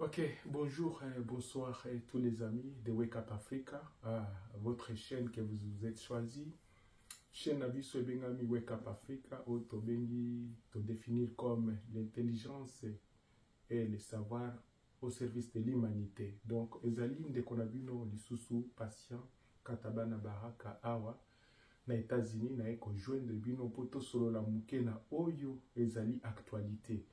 Ok, bonjour et bonsoir à tous les amis de Wake Up Africa, votre chaîne que vous êtes choisi. Chaîne Abisso Bengami Wake Up Africa, où to définir comme l'intelligence et le savoir au service de l'humanité. Donc, ezali de konabino lisusu patient katabana baraka awa na États-Unis na eko joindre bino poto solo la muke na oyo ezali actualité.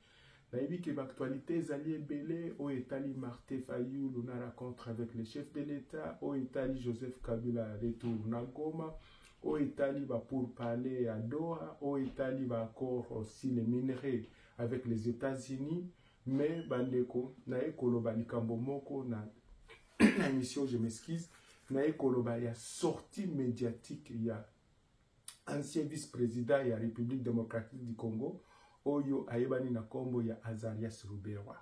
Naïbi que l'actualité ezali ebele au Etali Martin Fayulu na rencontre avec le chef de l'État, au Etali Joseph Kabila retour na Goma, au Etali va pour parler à Doha, au Etali va accord aussi les minerais avec les États-Unis, mais bandeko na ekoloba likambo moko na émission, je m'excuse, na ekoloba ya sortie médiatique ya ancien vice-président ya République démocratique du Congo. Oyo ayebani na kombo ya Azarias Ruberwa.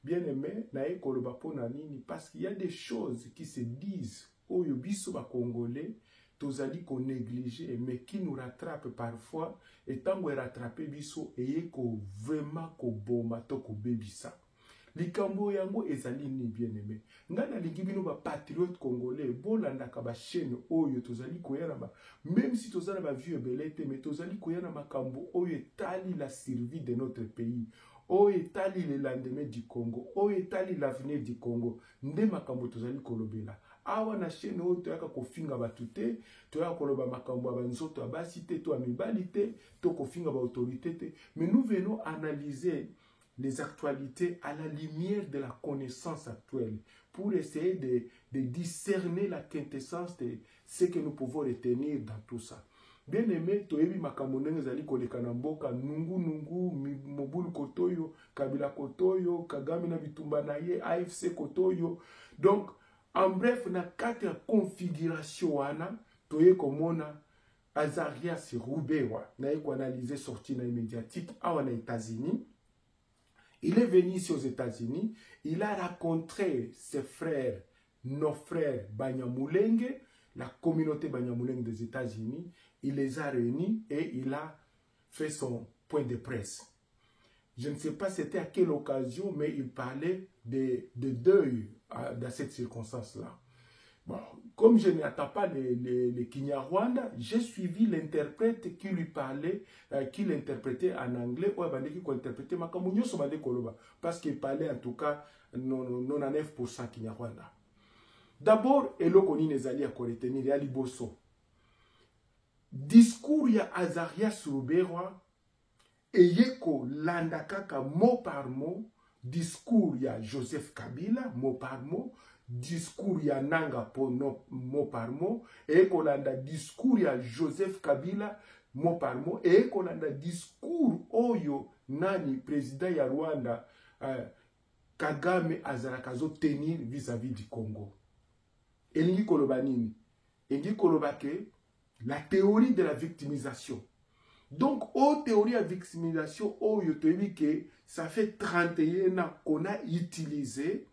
Bien aimé, na ekoloba pona nini parce qu'il y a des choses qui se disent oyo biso ba congolais tozali ko négliger mais qui nous rattrape parfois et tango rattraper biso eyeko vraiment ko boma to ko bebisa. Likambo yango ezali ni bien aimé. Ngana lingi bino ba patriote congolais bolandaka ba chaîne oyo tozali koyana ba même si tozala ba vieux belete mais tozali koyana makambo oyo etali la survie de notre pays. Oyo etali le lendemain du Congo, oyo etali l'avenir du Congo. Nde makambo tozali kolobela. Awa na chaîne oyo toyaka kofinga batute, toyaka koloba makambo ya banzoto ya basi te, to ya mibali te, to kofinga ba autorité te, mais nous venons analyser les actualités à la lumière de la connaissance actuelle pour essayer de discerner la quintessence de ce que nous pouvons retenir dans tout ça. Bien aimé, toyebi makambo ndenge ezali koleka na mboka nungu Mobulu kotoyo, Kabila kotoyo, Kagame na bitumba na ye, AFC kotoyo. Donc en bref na kati ya configuration wana toye komona Azarias Ruberwa na eko analyser sortie na médiatique awa na États-Unis. Il est venu ici aux États-Unis, il a rencontré ses frères, nos frères Banyamulenge, la communauté Banyamulenge des États-Unis, il les a réunis et il a fait son point de presse. Je ne sais pas c'était à quelle occasion, mais il parlait de deuil dans cette circonstance-là. Bon, comme je n'attends pas les Kinyarwanda, j'ai suivi l'interprète qui lui parlait, qui l'interprétait en anglais, ou qui l'interprétait parce qu'il parlait en tout cas 99% Kinyarwanda. D'abord, Elokoni Nezali a retenir ya liboso. Discours ya Azarias Ruberwa, eyeko landakaka mot par mot, discours ya Joseph Kabila, mot par mot, discours ya Nanga mot par mot, et kolanda discours ya Joseph Kabila mot par mot, et kolanda discours oyo nani président ya Rwanda Kagame azarakazo tenir vis-à-vis du Congo. Elingi koloba nini? Elingi koloba ke la théorie de la victimisation. Donc, aux théories de victimisation, ça fait 31 ans qu'on a utilisé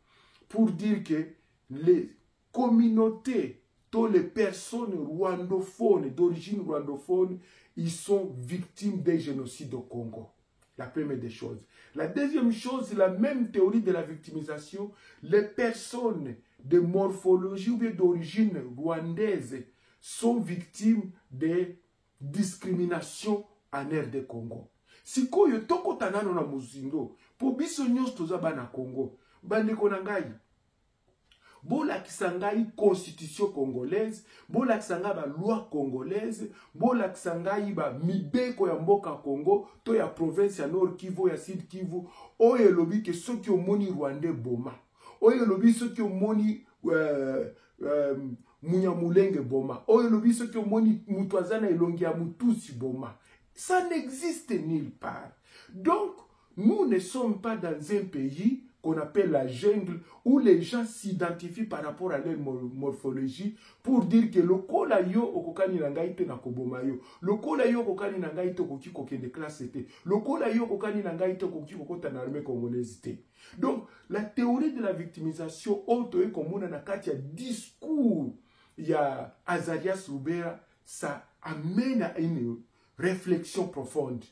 pour dire que les communautés, toutes les personnes rwandophones, d'origine rwandophone, ils sont victimes des génocides au Congo. La première des choses. La deuxième chose, c'est la même théorie de la victimisation. Les personnes de morphologie ou d'origine rwandaise sont victimes de discrimination en RD Congo. Si koyo toko tanano na muzindo, po biso nyos toza bana Congo, bandeko na ngai. Bola kisangai constitution congolaise, bola kisangai ba loi congolaise, bola kisangai ba mibeko ya mboka Congo, to ya province ya Nord Kivu ya Sud Kivu, oye lobi ke soki omoni Rwandais boma. Oye lobi soki omoni Munyamulenge boma. Oye lobi soki omoni Mutwazana elongi ya Mutusi boma. Ça n'existe nulle part. Donc, nous ne sommes pas dans un pays qu'on appelle la jungle, où les gens s'identifient par rapport à leur morphologie pour dire que le kola yo okokani nangaite na koboma yo, le kola yo okokani nangaite okoki kokende classe te, le kola yo okokani nangaite okoki kokota na armée congolaise te. Donc, la théorie de la victimisation, otoye komona na kati ya discours ya Azarias Ruberwa, ça amène à une réflexion profonde.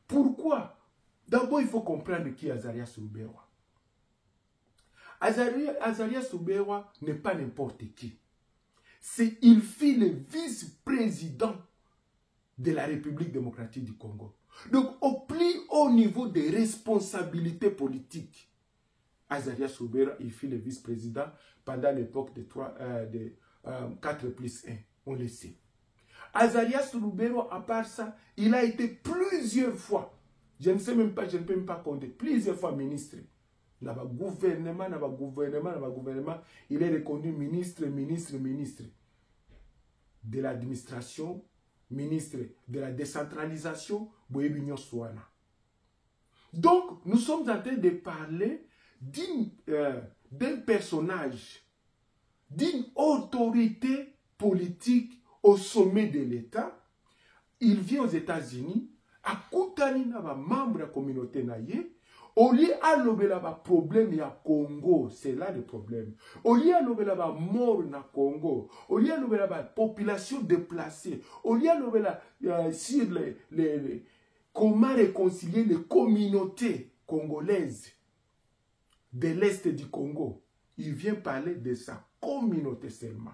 Pourquoi? D'abord, il faut comprendre qui est Azarias Ruberwa. Azarias Soubewa n'est pas n'importe qui. Il fut le vice-président de la République démocratique du Congo. Donc, au plus haut niveau des responsabilités politiques, Azarias Soubewa, il fut le vice-président pendant l'époque de 4+1. On le sait. Azarias Soubewa, à part ça, il a été plusieurs fois, je ne peux même pas compter, plusieurs fois ministre. Dans le gouvernement, il est reconnu ministre de l'administration, ministre de la décentralisation, donc, nous sommes en train de parler d'un personnage, d'une autorité politique au sommet de l'État. Il vient aux États-Unis, à Koutani, membre de la communauté naïe. Au lieu de problème il y a Congo, c'est là le problème. Au lieu de mort na Congo, au lieu de population déplacée, au lieu de sur comment réconcilier les communautés congolaises de l'Est du Congo, il vient parler de sa communauté seulement.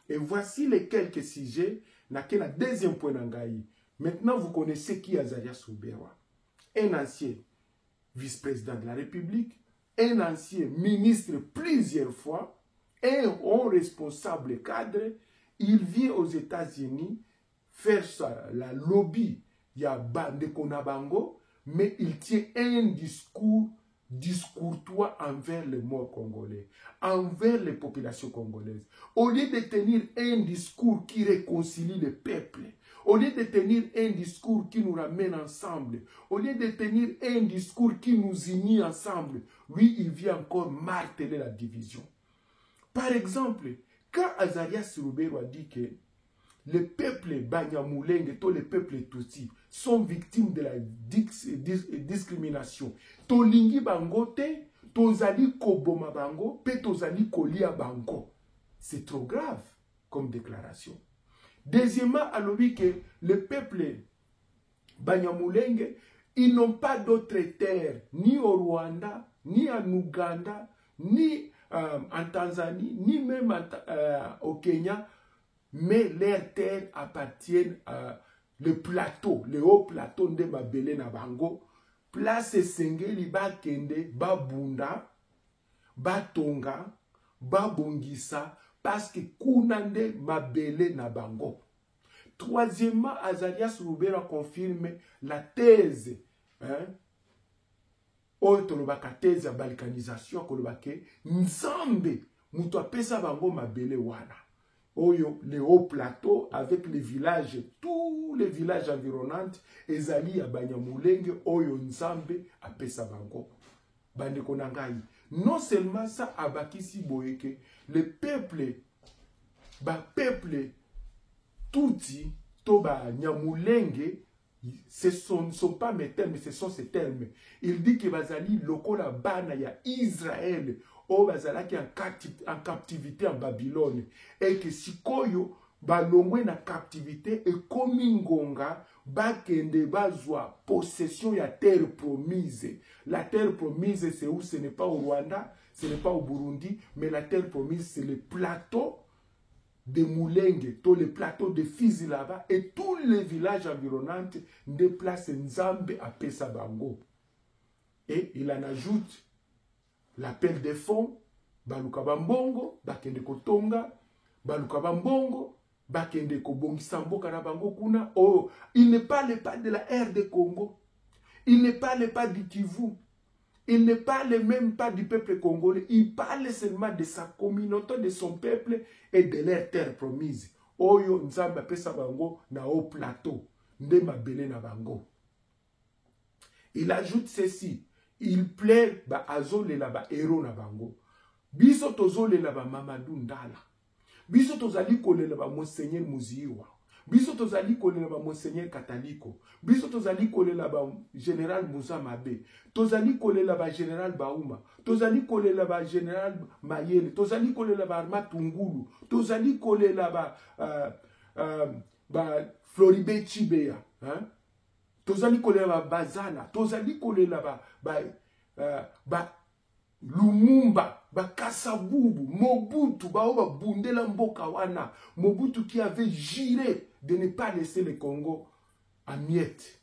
Et voici les quelques sujets, na deuxième point d'angaï. Maintenant, vous connaissez qui est Azarias Soubewa. Un ancien vice-président de la République, un ancien ministre plusieurs fois, un haut responsable cadre. Il vient aux États-Unis faire ça, la lobby, il y a Bande Konabango, mais il tient un discourtois envers les morts congolais, envers les populations congolaises. Au lieu de tenir un discours qui réconcilie le peuple, au lieu de tenir un discours qui nous ramène ensemble, au lieu de tenir un discours qui nous unit ensemble, lui, il vient encore marteler la division. Par exemple, quand Azarias Soubewa dit que le peuple Banyamulenge, tous les peuples Tutsi, sont victimes de la discrimination. Tolingi bango te, tozali koboma bango, pe tozali kolia bango. C'est trop grave comme déclaration. Deuxièmement, alors que le peuple Banyamulenge, ils n'ont pas d'autres terres, ni au Rwanda, ni en Ouganda, ni en Tanzanie, ni même au Kenya, mais leurs terres appartiennent à le plateau, le haut plateau de Mabele na Bango, place Sengeli Bakende, Babunda, Batonga, Babongisa, parce que Kunande Mabele na Bango. Troisièmement, Azarias Soubewa confirme la thèse, la thèse de balkanisation, Nzambe, mutu apesa bango Mabele wana. Oyo, le haut plateau, avec les villages, tous les villages environnants, ezali ya Banyamulenge, Oyo Nzambe, apesa bango. Bande konangai. Non seulement ça, abakisi boyeke, le peuple Tutsi, Toba Nyamulenge, ce ne sont pas mes termes, mais ce sont ces termes. Il dit que bazali lokola bana ya Israël, o bazalaki en captivité en Babylone, et que sikoyo balongwe na captivité et komingonga bakende bazwa possession ya terre promise. La terre promise, c'est où? Ce n'est pas au Rwanda, ce n'est pas au Burundi, mais la terre promise, c'est le plateau de Mulenge, tous les plateaux de Fizi là-bas, et tous les villages environnants déplacent Nzambe à Pesabango. Et il en ajoute l'appel des fonds, Baluka Bambongo, Bakende Kotonga, Baluka Bambongo, Bakende Kobongisambo Karabango Kuna. Oh, il ne parle pas de la ère de Congo, il ne parle pas du Kivu, il ne parle même pas du peuple congolais, il parle seulement de sa communauté, de son peuple et de leur terre promise. Oyo Nzamba pesa bango na haut plateau, nde mabele na bango. Il ajoute ceci, il plaît ba azole la ba héros na bango. Biso tozole la ba Mamadou Ndala. Biso tozali kole la ba Monseigneur Muziwa. Biso tozali kole la ba Monseigneur Kataliko. Biso tozali kole la ba Général Moussa Mabe. Tozali kole la ba Général Bauma. Tozali kole la ba Général Mayele. Tozali kole la ba Arma Tungulu. Tozali kole la ba Floribert Chibea. Tozali kole la ba Bazana. Tozali kole la ba Lumumba. Ba Kasavubu, Mobutu, Baoba Bundela Mboka wana, Mobutu qui avait juré de ne pas laisser le Congo en miettes.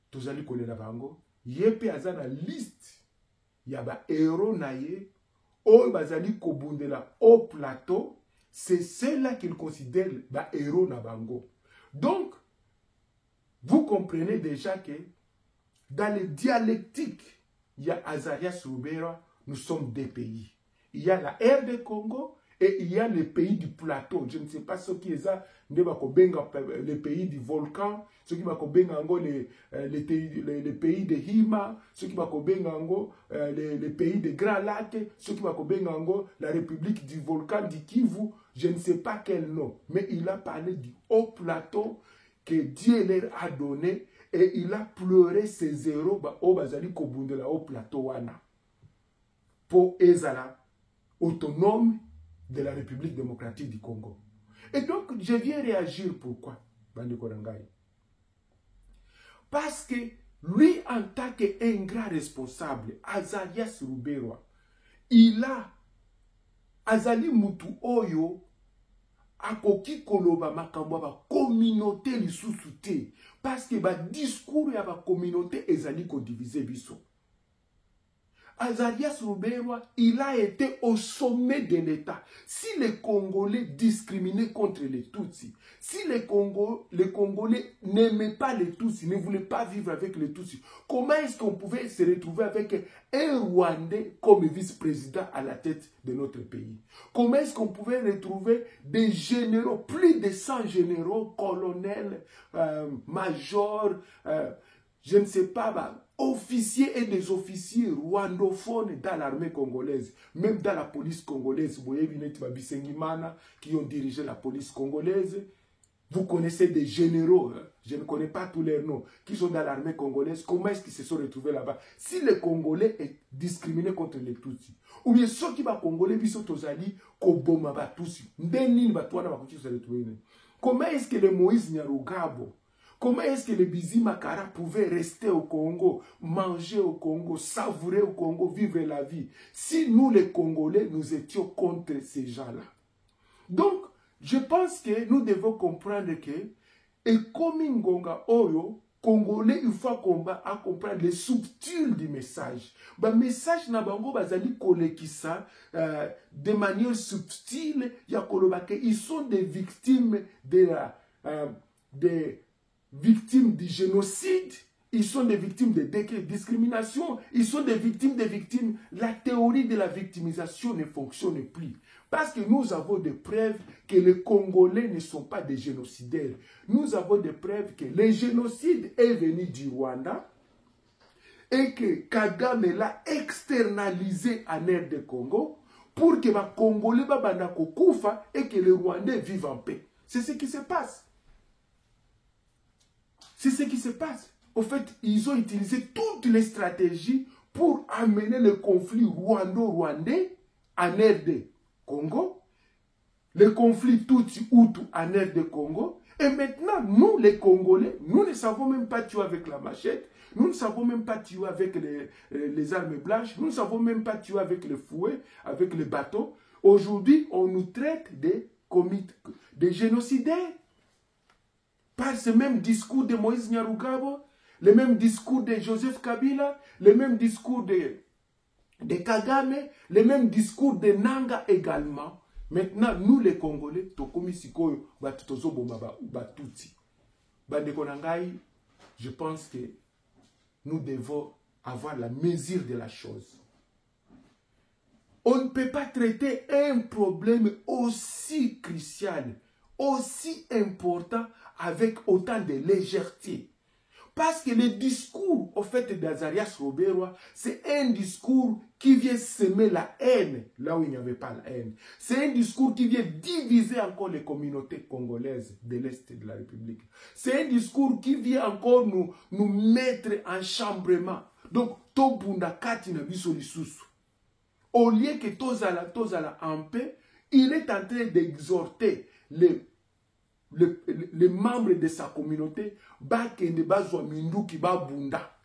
Tozali kolela bango, yepe azana liste, yaba héros naye, oyo bazali kobundela au plateau, c'est celle-là qu'il considère ba héros na bango. Donc, vous comprenez déjà que dans les dialectiques, il y a Azarias Ruberwa, nous sommes des pays. Il y a la RD Congo et il y a les pays du plateau. Je ne sais pas ce qui est ça, les pays du volcan, ceux qui vont les pays de Hima, ceux qui vont les pays de Grand Lac, ceux qui vont la République du volcan du Kivu, je ne sais pas quel nom. Mais il a parlé du haut plateau que Dieu leur a donné et il a pleuré ses héros au Bazali Kobundela au plateau wana. Pour Ezala, autonome de la République démocratique du Congo. Et donc, je viens réagir. Pourquoi? Parce que lui, en tant qu'un grand responsable, Azarias Ruberwa, il a Azali Mutu Oyo, akoki koloba makambo ba communauté lisusu te, parce que ba discours ya ba communauté ezali ko diviser biso. Azarias Ruberwa, il a été au sommet de l'État. Si les Congolais discriminaient contre les Tutsis, si les Congolais n'aimaient pas les Tutsis, ne voulaient pas vivre avec les Tutsis, comment est-ce qu'on pouvait se retrouver avec un Rwandais comme vice-président à la tête de notre pays? Comment est-ce qu'on pouvait retrouver des généraux, plus de 100 généraux, colonels, majors, je ne sais pas, officiers et des officiers rwandophones dans l'armée congolaise, même dans la police congolaise, qui ont dirigé la police congolaise. Vous connaissez des généraux, hein? Je ne connais pas tous leurs noms, qui sont dans l'armée congolaise. Comment est-ce qu'ils se sont retrouvés là-bas? Si les Congolais est discriminé contre les Tutsis, ou bien ceux qui sont Congolais, ils sont tozali, koboma ba Tutsis. Comment est-ce que le Moïse Nyarugabo, comment est-ce que les Bizimakara pouvaient rester au Congo, manger au Congo, savourer au Congo, vivre la vie, si nous les Congolais, nous étions contre ces gens-là? Donc, je pense que nous devons comprendre que, et comme Ngonga Oyo, Congolais, il faut combat à comprendre les subtils du message. Le message n'a pas bazali kolekisa de manière subtile. Ils sont des victimes des victimes du génocide. Ils sont des victimes de discrimination. Ils sont des victimes. La théorie de la victimisation ne fonctionne plus. Parce que nous avons des preuves que les Congolais ne sont pas des génocidaires. Nous avons des preuves que le génocide est venu du Rwanda et que Kagame l'a externalisé en aire de Congo pour que les Congolais babanda kokufa et que les Rwandais vivent en paix. C'est ce qui se passe. C'est ce qui se passe. Au fait, ils ont utilisé toutes les stratégies pour amener le conflit rwando-rwandais en aire de Congo, le conflit Tutsi-Hutu en aire de Congo, et maintenant, nous les Congolais, nous ne savons même pas tuer avec la machette, nous ne savons même pas tuer avec les armes blanches, nous ne savons même pas tuer avec les fouets, avec les bateaux. Aujourd'hui, on nous traite de génocidaires. Par ce même discours de Moïse Nyarugabo, le même discours de Joseph Kabila, le même discours de Kagame, le même discours de Nanga également. Maintenant, nous les Congolais, je pense que nous devons avoir la mesure de la chose. On ne peut pas traiter un problème aussi crucial, aussi important, avec autant de légèreté. Parce que le discours, au fait, d'Azarias Ruberwa, c'est un discours qui vient semer la haine, là où il n'y avait pas la haine. C'est un discours qui vient diviser encore les communautés congolaises de l'Est de la République. C'est un discours qui vient encore nous mettre en chambrement. Donc, Tobunda Katina Bisolisusu. Au lieu que Tozala en paix, il est en train d'exhorter les membres de sa communauté, bakende bazwa minduki babunda,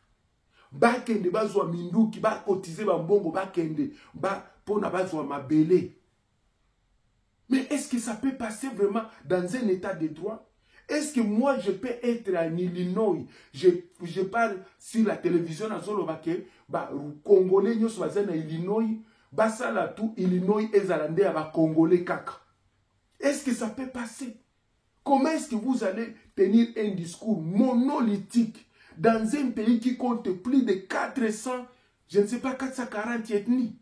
bakende bazwa minduki ba kotiser ba mbongo, bakende pour n'avoir ma belé. Mais est-ce que ça peut passer vraiment dans un état de droit? Est-ce que moi, je peux être en Illinois, je parle sur la télévision, Congolais, nous sommes en Illinois, basala tout Illinois et Zalandais à Congolais kaka. Est-ce que ça peut passer? Comment est-ce que vous allez tenir un discours monolithique dans un pays qui compte plus de 400, je ne sais pas, 440 ethnies?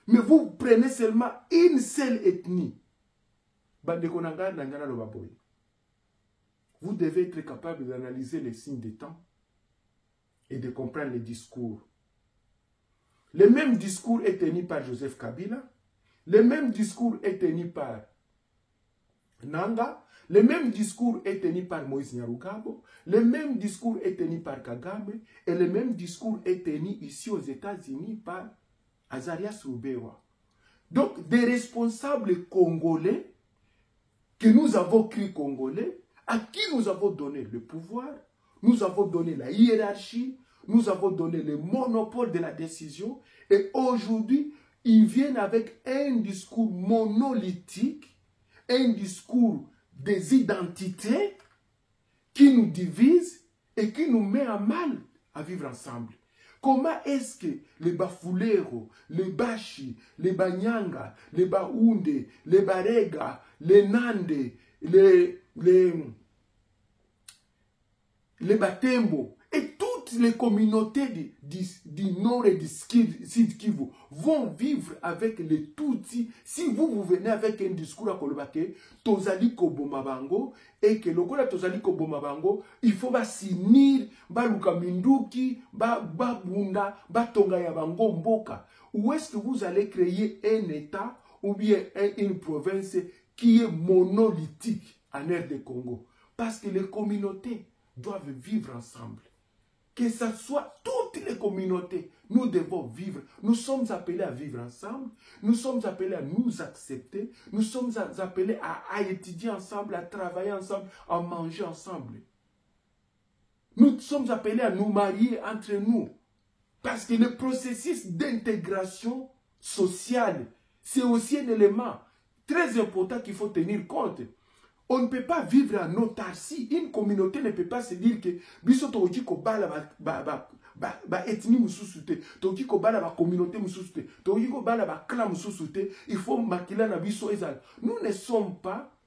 Mais vous prenez seulement une seule ethnie. Vous devez être capable d'analyser les signes des temps et de comprendre les discours. Le même discours est tenu par Joseph Kabila, le même discours est tenu par Nanga, le même discours est tenu par Moïse Nyarugabo, le même discours est tenu par Kagame, et le même discours est tenu ici aux États-Unis par Azarias Ruberwa. Donc, des responsables congolais que nous avons cru congolais, à qui nous avons donné le pouvoir, nous avons donné la hiérarchie, nous avons donné le monopole de la décision, et aujourd'hui, ils viennent avec un discours monolithique, un discours des identités qui nous divise et qui nous met à mal à vivre ensemble. Comment est-ce que les Bafulero, les Bashi, les Banyanga, les Baounde, les Barega, les Nande, les Batembo et toutes les communautés du Nord et du Sud Kivu vont vivre avec les Tutsis si vous venez avec un discours à Kolobake, Tozali Kobomabango, et que le Tozali Kobomabango, il faut s'unir, Baluka Minduki, Bunda, Batonga Yabango Mboka. Où est-ce que vous allez créer un État ou bien une province qui est monolithique en aire de Congo? Parce que les communautés doivent vivre ensemble. Que ce soit toutes les communautés, nous devons vivre. Nous sommes appelés à vivre ensemble. Nous sommes appelés à nous accepter. Nous sommes appelés à étudier ensemble, à travailler ensemble, à manger ensemble. Nous sommes appelés à nous marier entre nous. Parce que le processus d'intégration sociale, c'est aussi un élément très important qu'il faut tenir compte. On ne peut pas vivre en autarcie. Une communauté ne peut pas se dire que biso toki ko bala ba ethnie mususute, toki ko bala ba communauté mususute, toki ko bala ba clan mususute, il faut makila na biso ezal. Nous ne sommes pas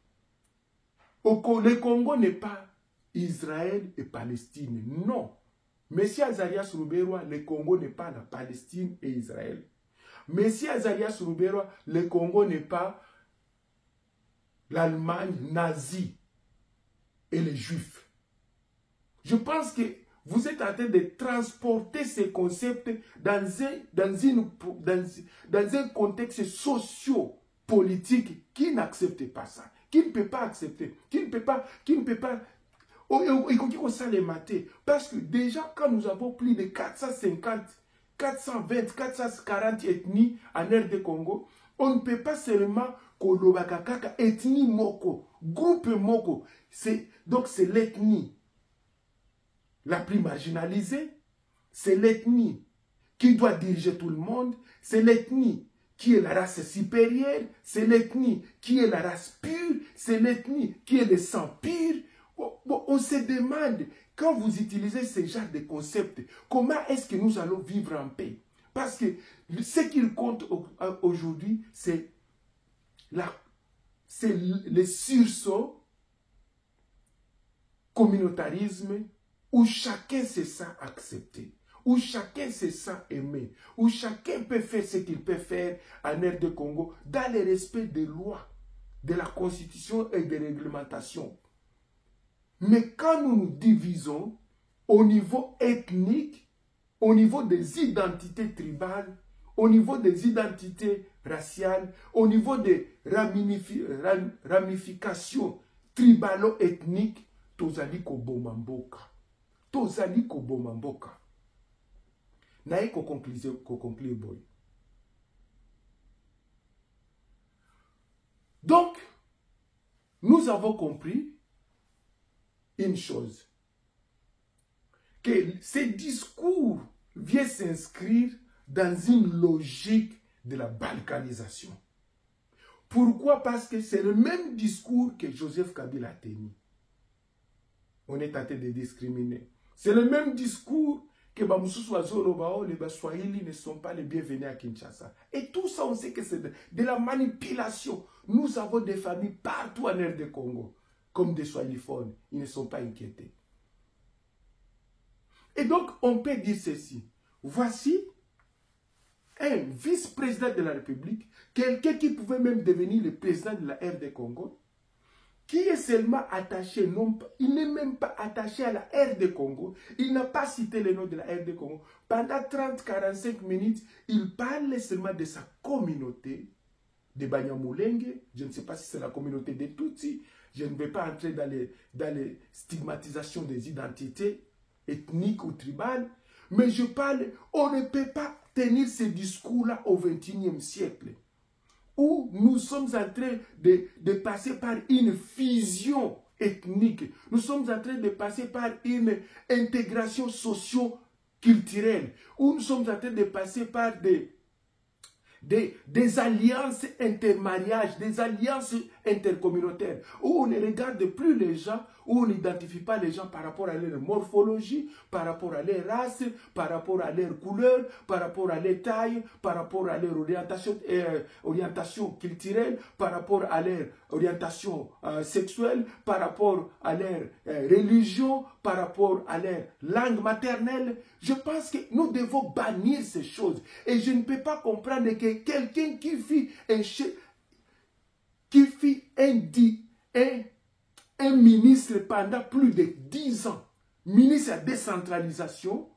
le Congo n'est pas Israël et Palestine. Non. Monsieur Azarias Ruberwa, le Congo n'est pas la Palestine et Israël. Monsieur Azarias Ruberwa, le Congo n'est pas l'Allemagne nazie et les Juifs. Je pense que vous êtes en train de transporter ces concepts dans un contexte socio-politique qui n'accepte pas ça, qui ne peut pas accepter, qui ne peut pas, parce que déjà quand nous avons plus de 450, 420, 440 ethnies en aire de Congo, on ne peut pas seulement kolobakakaka ethnie moko, groupe moko. Donc c'est l'ethnie la plus marginalisée, c'est l'ethnie qui doit diriger tout le monde, c'est l'ethnie qui est la race supérieure, c'est l'ethnie qui est la race pure, c'est l'ethnie qui est le sang pur. On se demande, quand vous utilisez ce genre de concept, comment est-ce que nous allons vivre en paix? Parce que ce qu'il compte aujourd'hui, c'est le sursaut communautarisme où chacun se sent accepté, où chacun se sent aimé, où chacun peut faire ce qu'il peut faire en aire de Congo dans le respect des lois, de la constitution et des réglementations. Mais quand nous nous divisons au niveau ethnique, au niveau des identités tribales, au niveau des identités raciales, au niveau des ramifications tribalo-ethniques, tozali koboma mboka. Tozali koboma mboka. Naye ko conclure boy. Donc, nous avons compris une chose, que ces discours viennent s'inscrire dans une logique de la balkanisation. Pourquoi? Parce que c'est le même discours que Joseph Kabila a tenu. On est tenté de discriminer. C'est le même discours que les Baswahili ne sont pas les bienvenus à Kinshasa. Et tout ça, on sait que c'est de la manipulation. Nous avons des familles partout en RD Congo, comme des Swahiliphones. Ils ne sont pas inquiétés. Et donc, on peut dire ceci. Voici un vice-président de la République, quelqu'un qui pouvait même devenir le président de la RD Congo, qui est seulement attaché, non, il n'est même pas attaché à la RD Congo, il n'a pas cité le nom de la RD Congo. Pendant 30-45 minutes, il parle seulement de sa communauté, de Banyamulenge, je ne sais pas si c'est la communauté des Tutsis, je ne vais pas entrer dans les stigmatisations des identités ethniques ou tribales, mais je parle, on ne peut pas tenir ce discours-là au XXIe siècle, où nous sommes en train de passer par une fusion ethnique. Nous sommes en train de passer par une intégration socio-culturelle, où nous sommes en train de passer par des alliances intermariages, des alliances intercommunautaires, où on ne regarde plus les gens, où on n'identifie pas les gens par rapport à leur morphologie, par rapport à leur race, par rapport à leur couleur, par rapport à leur taille, par rapport à leur orientation culturelle, par rapport à leur orientation sexuelle, par rapport à leur religion, par rapport à leur langue maternelle. Je pense que nous devons bannir ces choses. Et je ne peux pas comprendre que quelqu'un qui fit un ministre pendant plus de 10 ans, ministre à décentralisation,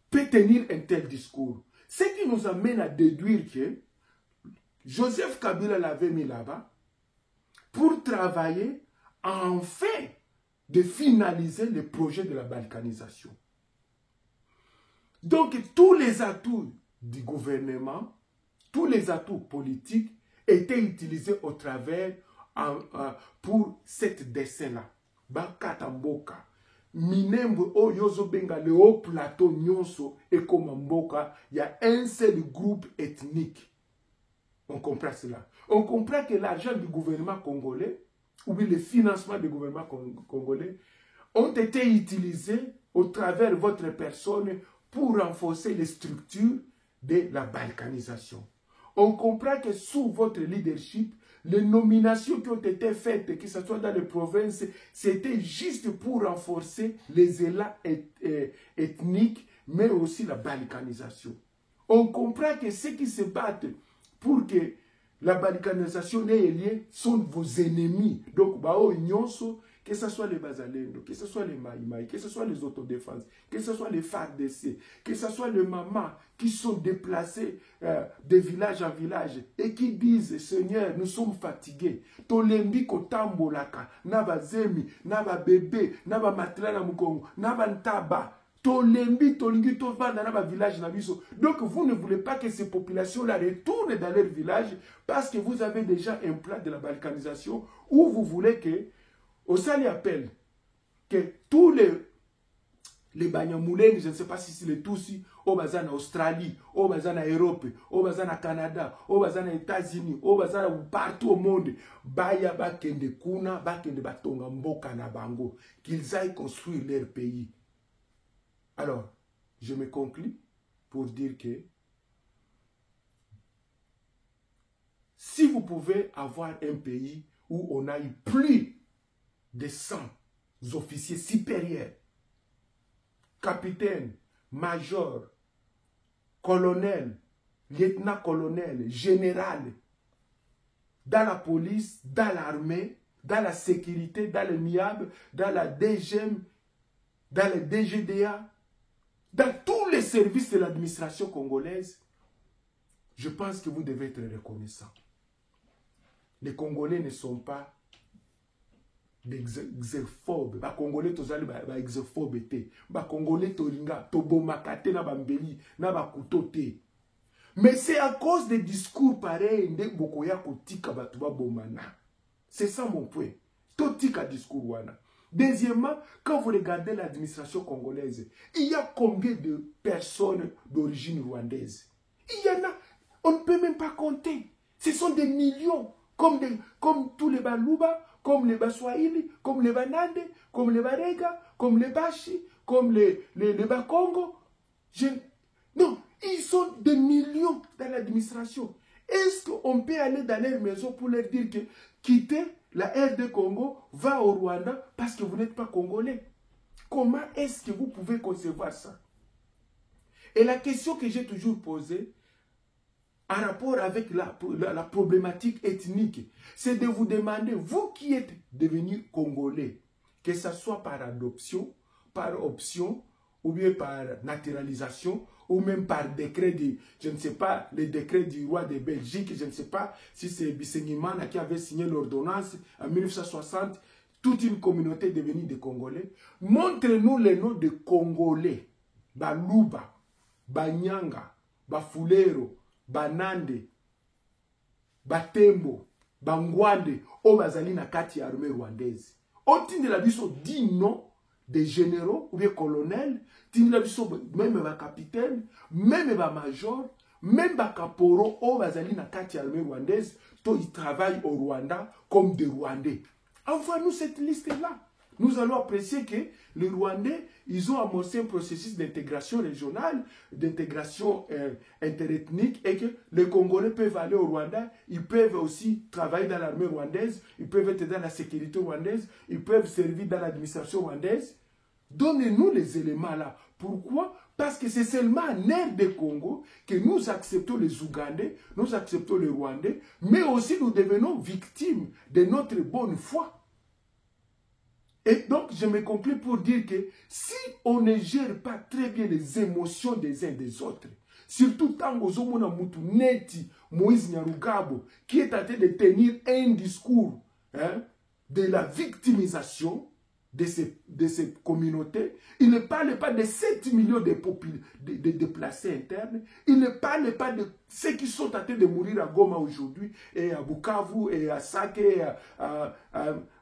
peut tenir un tel discours. Ce qui nous amène à déduire que Joseph Kabila l'avait mis là-bas pour travailler enfin de finaliser le projet de la balkanisation. Donc tous les atouts du gouvernement, tous les atouts politiques étaient utilisés au travers pour cette dessin-là. Bakatamboka. Minembo o yozo benga le haut plateau nyonso et comme Mboka, il y a un seul groupe ethnique. On comprend cela. On comprend que l'argent du gouvernement congolais, ou bien le financement du gouvernement congolais, ont été utilisés au travers de votre personne pour renforcer les structures de la balkanisation. On comprend que sous votre leadership, les nominations qui ont été faites, que ce soit dans les provinces, c'était juste pour renforcer les élans ethniques, mais aussi la balkanisation. On comprend que ceux qui se battent pour que la balkanisation ait lieu sont vos ennemis. Donc, que ce soit les Bazalendo, que ce soit les Maïmaï, que ce soit les autodéfenses, que ce soit les FARDC, que ce soit les mamans qui sont déplacés de village en village et qui disent, Seigneur, nous sommes fatigués. Tolembi kotambolaka, naba zemi, naba bébé, naba matrala mukongo, naba ntaba. Tolembi, tolingi, tovanda naba village nabiso. Donc vous ne voulez pas que ces populations-là retournent dans leur village parce que vous avez déjà un plan de la balkanisation où vous voulez que au Sali appelle que tous les Banyamulenge, je ne sais pas si c'est les Tutsis, au bazar en Australie, au bazar en Europe, au bazar en Canada, au bazar aux États-Unis, au bazar partout au monde, baya bakende kuna, bakende batonga mboka na bango, qu'ils aillent construire leur pays. Alors, je me conclus pour dire que si vous pouvez avoir un pays où on a eu plus de 100 officiers supérieurs, capitaines, majors, colonels, lieutenant-colonels, général, dans la police, dans l'armée, dans la sécurité, dans le MIAB, dans la DGM, dans le DGDA, dans tous les services de l'administration congolaise, je pense que vous devez être reconnaissants. Les Congolais ne sont pas des xéphobes. Les Congolais sont des xéphobes. Les Congolais sont des bambeli, des mais c'est à cause des discours pareils que c'est ça mon point. Totika discours wana. Deuxièmement, quand vous regardez l'administration congolaise, il y a combien de personnes d'origine rwandaise? Il y en a, on ne peut même pas compter. Ce sont des millions, comme tous les Baluba, comme les Baswahili, comme les Banande, comme les Barega, comme les Bashi, comme les Bakongo. Non, ils sont des millions dans l'administration. Est-ce qu'on peut aller dans leur maison pour leur dire que quittez la RD Congo, va au Rwanda parce que vous n'êtes pas congolais? Comment est-ce que vous pouvez concevoir ça? Et la question que j'ai toujours posée, en rapport avec la problématique ethnique, c'est de vous demander, vous qui êtes devenus congolais, que ce soit par adoption, par option, ou bien par naturalisation, ou même par décret je ne sais pas, le décret du roi de Belgique, je ne sais pas si c'est Bisengimana qui avait signé l'ordonnance en 1960, toute une communauté devenue des Congolais. Montrez-nous les noms de Congolais, Baluba, Banyanga, Bafulero, Banande, Batembo, Bangwande, au bazali na kati ya armée rwandaise. Otindi la biso 10 noms des généraux ou bien colonels, tindi la biso même ba capitaine, même ba major, même ba caporo au bazali na kati ya armée rwandaise, to ils travaillent au Rwanda comme des Rwandais. Envoie-nous cette liste-là. Nous allons apprécier que les Rwandais, ils ont amorcé un processus d'intégration régionale, d'intégration interethnique, et que les Congolais peuvent aller au Rwanda, ils peuvent aussi travailler dans l'armée rwandaise, ils peuvent être dans la sécurité rwandaise, ils peuvent servir dans l'administration rwandaise. Donnez-nous les éléments là. Pourquoi? Parce que c'est seulement en aire de Congo que nous acceptons les Ougandais, nous acceptons les Rwandais, mais aussi nous devenons victimes de notre bonne foi. Et donc, je me conclue pour dire que si on ne gère pas très bien les émotions des uns des autres, surtout tant que Zomona Moutouneti, Moïse Nyarugabo, qui est en train de tenir un discours de la victimisation de ces communautés, il ne parle pas de 7 millions de déplacés internes, il ne parle pas de ceux qui sont en train de mourir à Goma aujourd'hui, et à Bukavu, et à Sake, et à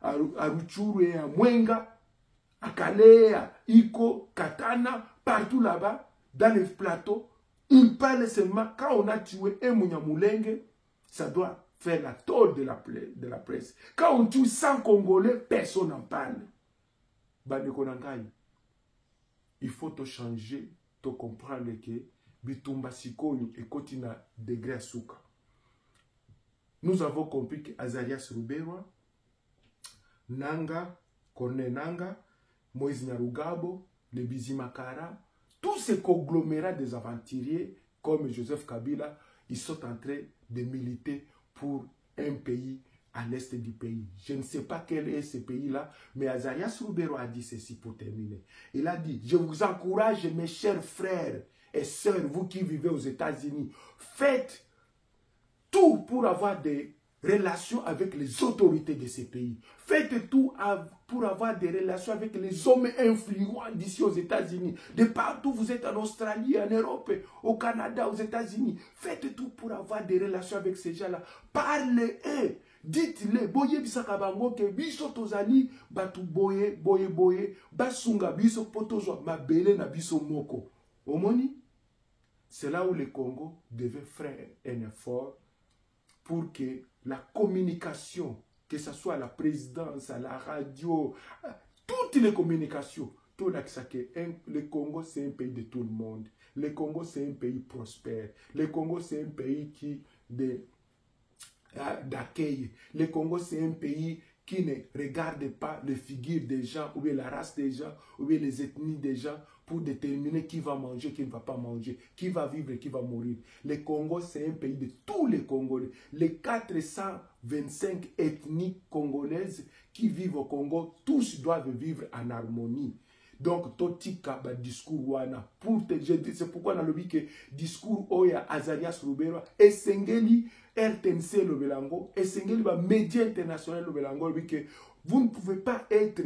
Rutshuru, et à Mwenga, à Calais, à Iko, Katana, partout là-bas, dans les plateaux. Il parle seulement, quand on a tué un Munyamulenge, ça doit faire la tôle de la presse. Quand on tue 100 Congolais, personne n'en parle. Il faut te changer, te comprendre que Bitumba Sikoyo et Kotina degré Souka. Nous avons compris que Azarias Ruberwa, Nanga, Corneille Nanga, Moïse Nyarugabo, le Bizimakara, tous ces conglomérats des aventuriers comme Joseph Kabila, ils sont en train de militer pour un pays à l'est du pays. Je ne sais pas quel est ce pays-là, mais Azarias Ruberwa a dit ceci pour terminer. Il a dit, je vous encourage, mes chers frères et sœurs, vous qui vivez aux États-Unis, faites tout pour avoir des relations avec les autorités de ces pays. Faites tout pour avoir des relations avec les hommes influents d'ici aux États-Unis. De partout, vous êtes en Australie, en Europe, au Canada, aux États-Unis. Faites tout pour avoir des relations avec ces gens-là. Parlez-eux. Dites-le, boye bisaka bango ke biso tozali batu boye basunga biso potozo mabele na biso moko. Omoni? C'est là où le Congo devait faire un effort pour que la communication, que ce soit à la présidence, à la radio, toutes les communications, tout le Congo c'est un pays de tout le monde. Le Congo c'est un pays prospère. Le Congo c'est un pays d'accueil. Le Congo, c'est un pays qui ne regarde pas les figures des gens, ou bien la race des gens, ou bien les ethnies des gens, pour déterminer qui va manger, qui ne va pas manger, qui va vivre et qui va mourir. Le Congo, c'est un pays de tous les Congolais. Les 425 ethnies congolaises qui vivent au Congo, tous doivent vivre en harmonie. Donc, totika ba discours wana pour te jeter. C'est pourquoi on a dit que discours oya Azarias Ruberwa et Sengeli RTNC le Belango et Sengeli ba média international le Belango dit que vous ne pouvez pas être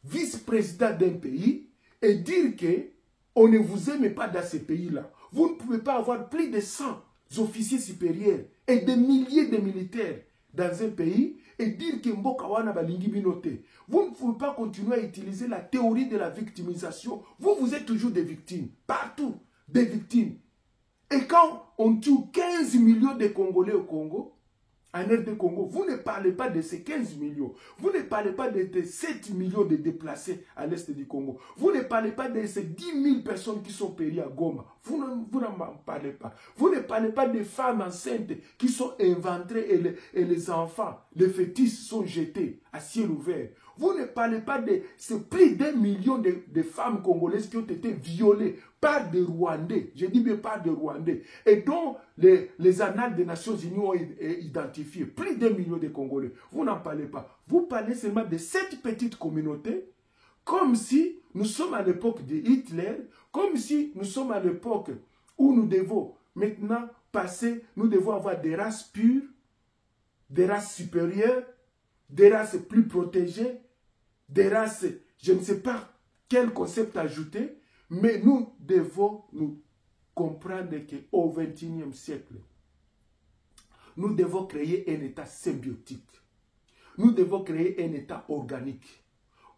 vice-président d'un pays et dire que on ne vous aime pas dans ce pays-là. Vous ne pouvez pas avoir plus de 100 officiers supérieurs et des milliers de militaires dans un pays et dire que mboka wana balingi binote. Vous ne pouvez pas continuer à utiliser la théorie de la victimisation. Vous êtes toujours des victimes. Partout, des victimes. Et quand on tue 15 millions de Congolais au Congo, en RD Congo, vous ne parlez pas de ces 15 millions. Vous ne parlez pas de 7 millions de déplacés à l'est du Congo. Vous ne parlez pas de ces 10 000 personnes qui sont péries à Goma. Vous n'en parlez pas. Vous ne parlez pas des femmes enceintes qui sont éventrées et les enfants, les fœtus sont jetés à ciel ouvert. Vous ne parlez pas de ces plus d'1 million de femmes congolaises qui ont été violées par des Rwandais. Je dis bien par des Rwandais. Et dont les annales des Nations Unies ont identifié plus d'1 million de Congolais. Vous n'en parlez pas. Vous parlez seulement de cette petite communauté comme si nous sommes à l'époque de Hitler, comme si nous sommes à l'époque où nous devons maintenant passer, nous devons avoir des races pures, des races supérieures, des races plus protégées, des races, je ne sais pas quel concept ajouter, mais nous devons nous comprendre qu'au XXIe siècle, nous devons créer un état symbiotique. Nous devons créer un état organique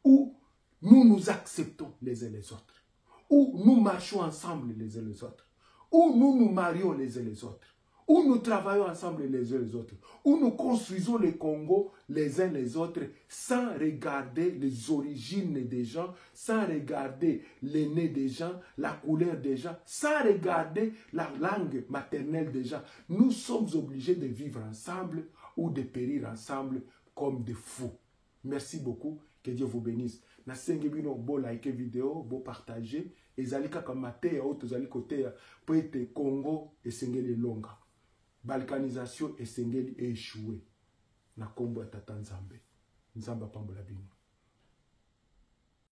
où nous nous acceptons les uns les autres, où nous marchons ensemble les uns les autres, où nous nous marions les uns les autres, où nous travaillons ensemble les uns les autres, où nous construisons le Congo les uns les autres sans regarder les origines des gens, sans regarder l'aîné des gens, la couleur des gens, sans regarder la langue maternelle des gens. Nous sommes obligés de vivre ensemble ou de périr ensemble comme des fous. Merci beaucoup. Que Dieu vous bénisse. Nasengi bino bo like vidéo, bo partager. Ezali kaka mate ya auto zali côté pour être Congo et sengeli longa. Balkanisation et sengeli échoué. Na kombo ya tata Nzambe. Nzamba pambola bino.